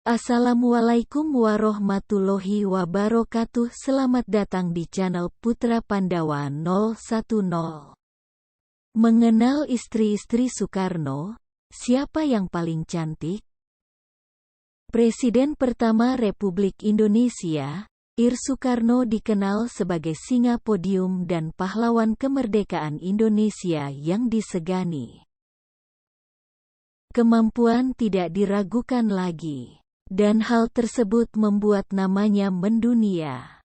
Assalamualaikum warahmatullahi wabarakatuh. Selamat datang di channel Putra Pandawa 010. Mengenal istri-istri Soekarno, siapa yang paling cantik? Presiden pertama Republik Indonesia, Ir Soekarno dikenal sebagai singa podium dan pahlawan kemerdekaan Indonesia yang disegani. Kemampuan tidak diragukan lagi. Dan hal tersebut membuat namanya mendunia.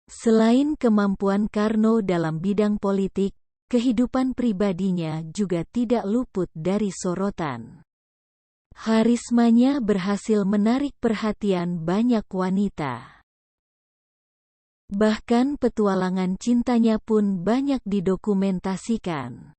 Selain kemampuan Karno dalam bidang politik, kehidupan pribadinya juga tidak luput dari sorotan. Harismanya berhasil menarik perhatian banyak wanita. Bahkan petualangan cintanya pun banyak didokumentasikan.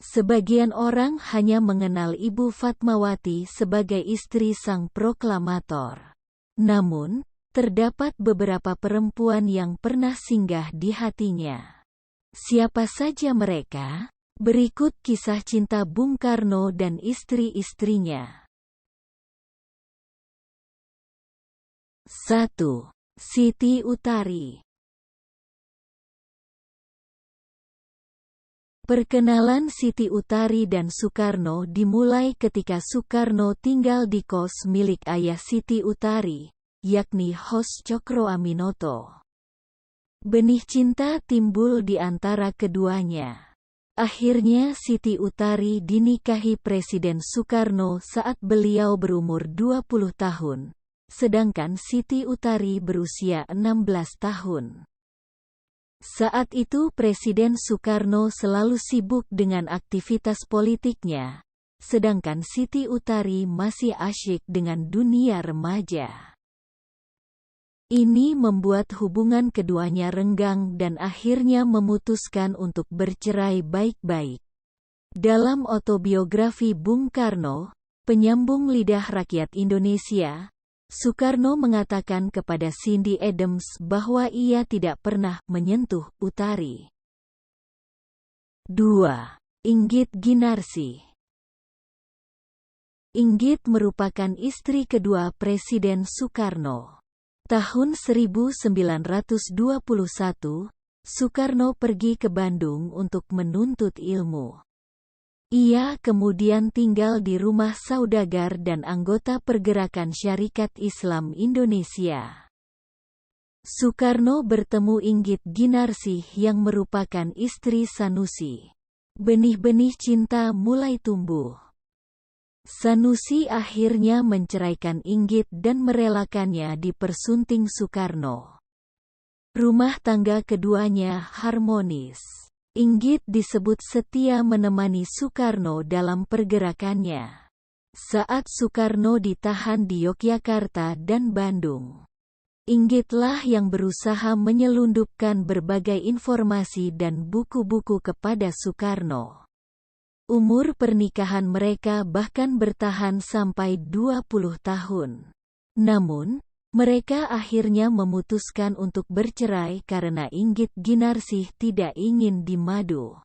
Sebagian orang hanya mengenal Ibu Fatmawati sebagai istri sang proklamator. Namun, terdapat beberapa perempuan yang pernah singgah di hatinya. Siapa saja mereka? Berikut kisah cinta Bung Karno dan istri-istrinya. 1. Siti Utari. Perkenalan Siti Utari dan Soekarno dimulai ketika Soekarno tinggal di kos milik ayah Siti Utari, yakni Hos Cokroaminoto. Benih cinta timbul di antara keduanya. Akhirnya Siti Utari dinikahi Presiden Soekarno saat beliau berumur 20 tahun, sedangkan Siti Utari berusia 16 tahun. Saat itu Presiden Soekarno selalu sibuk dengan aktivitas politiknya, sedangkan Siti Utari masih asyik dengan dunia remaja. Ini membuat hubungan keduanya renggang dan akhirnya memutuskan untuk bercerai baik-baik. Dalam autobiografi Bung Karno, Penyambung Lidah Rakyat Indonesia, Soekarno mengatakan kepada Cindy Adams bahwa ia tidak pernah menyentuh Utari. 2. Inggit Ginarsi. Inggit merupakan istri kedua Presiden Soekarno. Tahun 1921, Soekarno pergi ke Bandung untuk menuntut ilmu. Ia kemudian tinggal di rumah saudagar dan anggota Pergerakan Syarikat Islam Indonesia. Soekarno bertemu Inggit Ginarsi yang merupakan istri Sanusi. Benih-benih cinta mulai tumbuh. Sanusi akhirnya menceraikan Inggit dan merelakannya dipersunting Soekarno. Rumah tangga keduanya harmonis. Inggit disebut setia menemani Soekarno dalam pergerakannya. Saat Soekarno ditahan di Yogyakarta dan Bandung, Inggitlah yang berusaha menyelundupkan berbagai informasi dan buku-buku kepada Soekarno. Umur pernikahan mereka bahkan bertahan sampai 20 tahun. Namun, mereka akhirnya memutuskan untuk bercerai karena Inggit Ginarsi tidak ingin dimadu.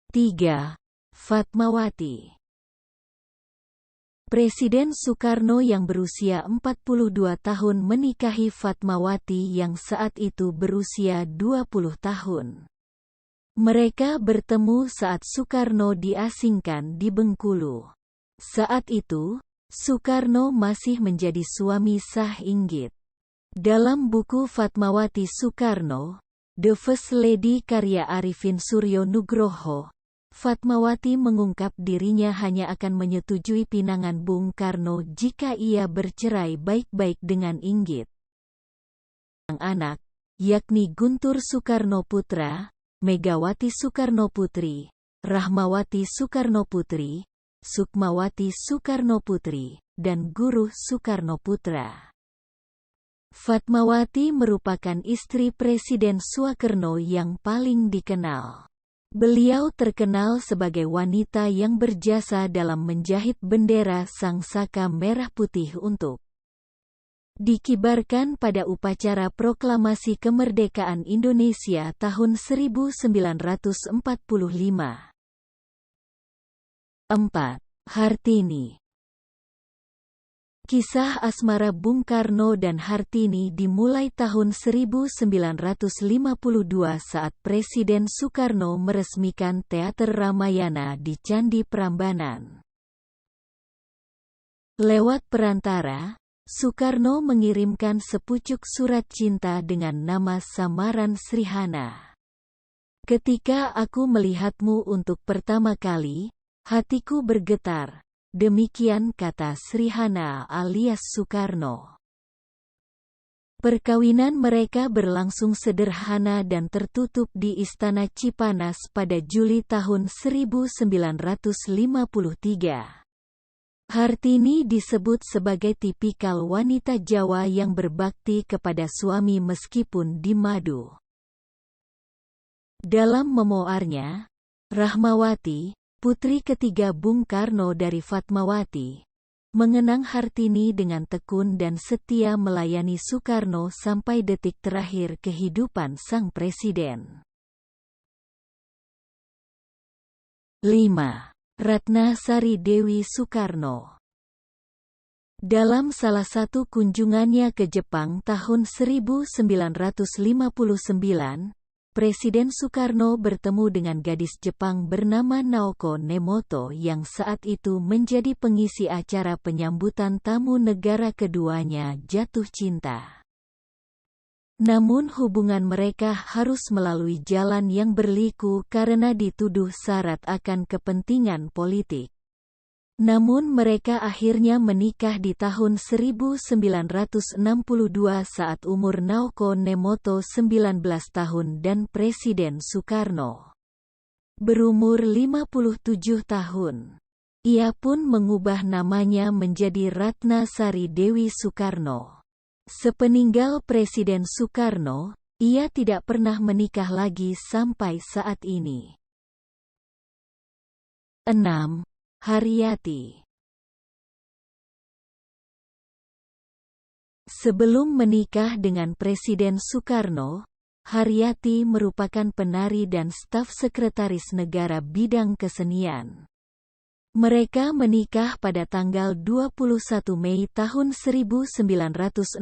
3. Fatmawati. Presiden Soekarno yang berusia 42 tahun menikahi Fatmawati yang saat itu berusia 20 tahun. Mereka bertemu saat Soekarno diasingkan di Bengkulu. Saat itu, Soekarno masih menjadi suami sah Inggit. Dalam buku Fatmawati Soekarno, The First Lady karya Arifin Suryo Nugroho, Fatmawati mengungkap dirinya hanya akan menyetujui pinangan Bung Karno jika ia bercerai baik-baik dengan Inggit. Anak, yakni Guntur Soekarno Putra, Megawati Soekarno Putri, Rahmawati Soekarno Putri, Sukmawati Soekarno Putri, dan Guruh Soekarno Putra. Fatmawati merupakan istri Presiden Soekarno yang paling dikenal. Beliau terkenal sebagai wanita yang berjasa dalam menjahit bendera Sang Saka Merah Putih untuk dikibarkan pada upacara proklamasi kemerdekaan Indonesia tahun 1945. 4. Hartini. Kisah asmara Bung Karno dan Hartini dimulai tahun 1952 saat Presiden Soekarno meresmikan Teater Ramayana di Candi Prambanan. Lewat perantara, Soekarno mengirimkan sepucuk surat cinta dengan nama samaran Srihana. Ketika aku melihatmu untuk pertama kali, hatiku bergetar. Demikian kata Srihana alias Soekarno. Perkawinan mereka berlangsung sederhana dan tertutup di Istana Cipanas pada Juli tahun 1953. Hartini disebut sebagai tipikal wanita Jawa yang berbakti kepada suami meskipun di madu. Dalam memoarnya, Rahmawati, putri ketiga Bung Karno dari Fatmawati, mengenang Hartini dengan tekun dan setia melayani Soekarno sampai detik terakhir kehidupan sang presiden. 5. Ratna Sari Dewi Soekarno. Dalam salah satu kunjungannya ke Jepang tahun 1959, Presiden Soekarno bertemu dengan gadis Jepang bernama Naoko Nemoto yang saat itu menjadi pengisi acara penyambutan tamu negara keduanya jatuh cinta. Namun hubungan mereka harus melalui jalan yang berliku karena dituduh syarat akan kepentingan politik. Namun mereka akhirnya menikah di tahun 1962 saat umur Naoko Nemoto 19 tahun dan Presiden Soekarno berumur 57 tahun. Ia pun mengubah namanya menjadi Ratna Sari Dewi Soekarno. Sepeninggal Presiden Soekarno, ia tidak pernah menikah lagi sampai saat ini. 6. Haryati. Sebelum menikah dengan Presiden Soekarno, Haryati merupakan penari dan staf sekretaris negara bidang kesenian. Mereka menikah pada tanggal 21 Mei tahun 1963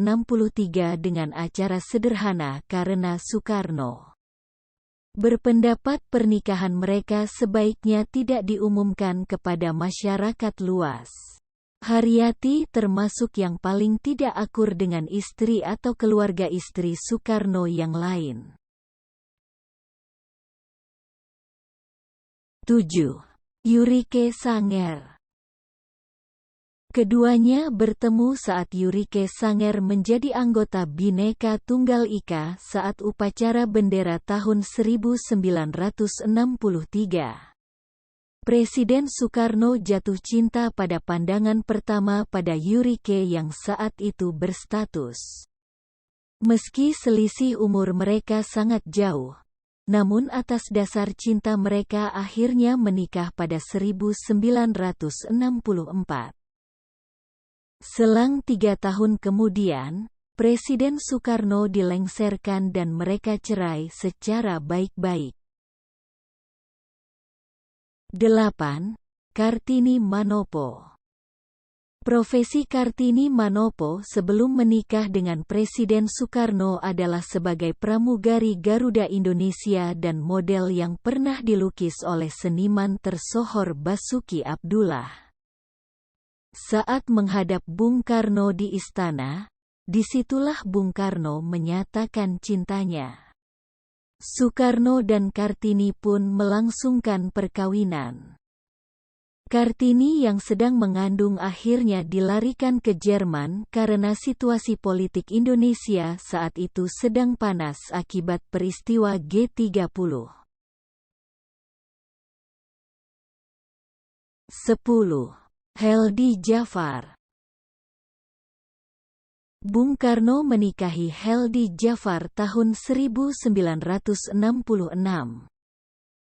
dengan acara sederhana karena Soekarno berpendapat pernikahan mereka sebaiknya tidak diumumkan kepada masyarakat luas. Haryati termasuk yang paling tidak akur dengan istri atau keluarga istri Soekarno yang lain. 7. Yurike Sanger. Keduanya bertemu saat Yurike Sanger menjadi anggota Bhinneka Tunggal Ika saat upacara bendera tahun 1963. Presiden Soekarno jatuh cinta pada pandangan pertama pada Yurike yang saat itu berstatus. Meski selisih umur mereka sangat jauh, namun atas dasar cinta mereka akhirnya menikah pada 1964. Selang 3 tahun kemudian, Presiden Soekarno dilengsarkan dan mereka cerai secara baik-baik. 8. Kartini Manopo. Profesi Kartini Manopo sebelum menikah dengan Presiden Soekarno adalah sebagai pramugari Garuda Indonesia dan model yang pernah dilukis oleh seniman tersohor Basuki Abdullah. Saat menghadap Bung Karno di istana, disitulah Bung Karno menyatakan cintanya. Soekarno dan Kartini pun melangsungkan perkawinan. Kartini yang sedang mengandung akhirnya dilarikan ke Jerman karena situasi politik Indonesia saat itu sedang panas akibat peristiwa G30. 10. Heldy Jafar. Bung Karno menikahi Heldy Jafar tahun 1966.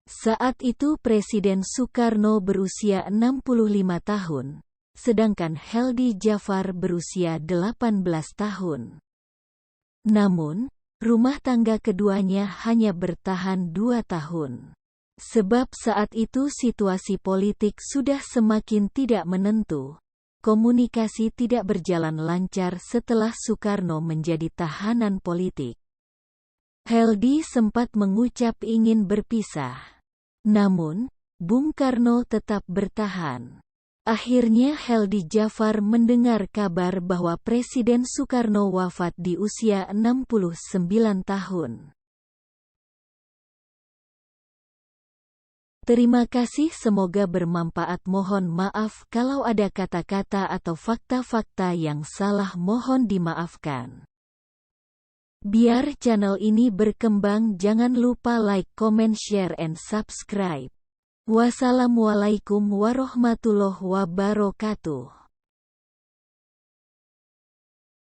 Saat itu Presiden Soekarno berusia 65 tahun, sedangkan Heldy Jafar berusia 18 tahun. Namun, rumah tangga keduanya hanya bertahan 2 tahun. Sebab saat itu situasi politik sudah semakin tidak menentu, komunikasi tidak berjalan lancar setelah Soekarno menjadi tahanan politik. Heldi sempat mengucap ingin berpisah. Namun, Bung Karno tetap bertahan. Akhirnya Heldi Jafar mendengar kabar bahwa Presiden Soekarno wafat di usia 69 tahun. Terima kasih, semoga bermanfaat. Mohon maaf kalau ada kata-kata atau fakta-fakta yang salah, mohon dimaafkan. Biar channel ini berkembang, jangan lupa like, comment, share, and subscribe. Wassalamualaikum warahmatullahi wabarakatuh.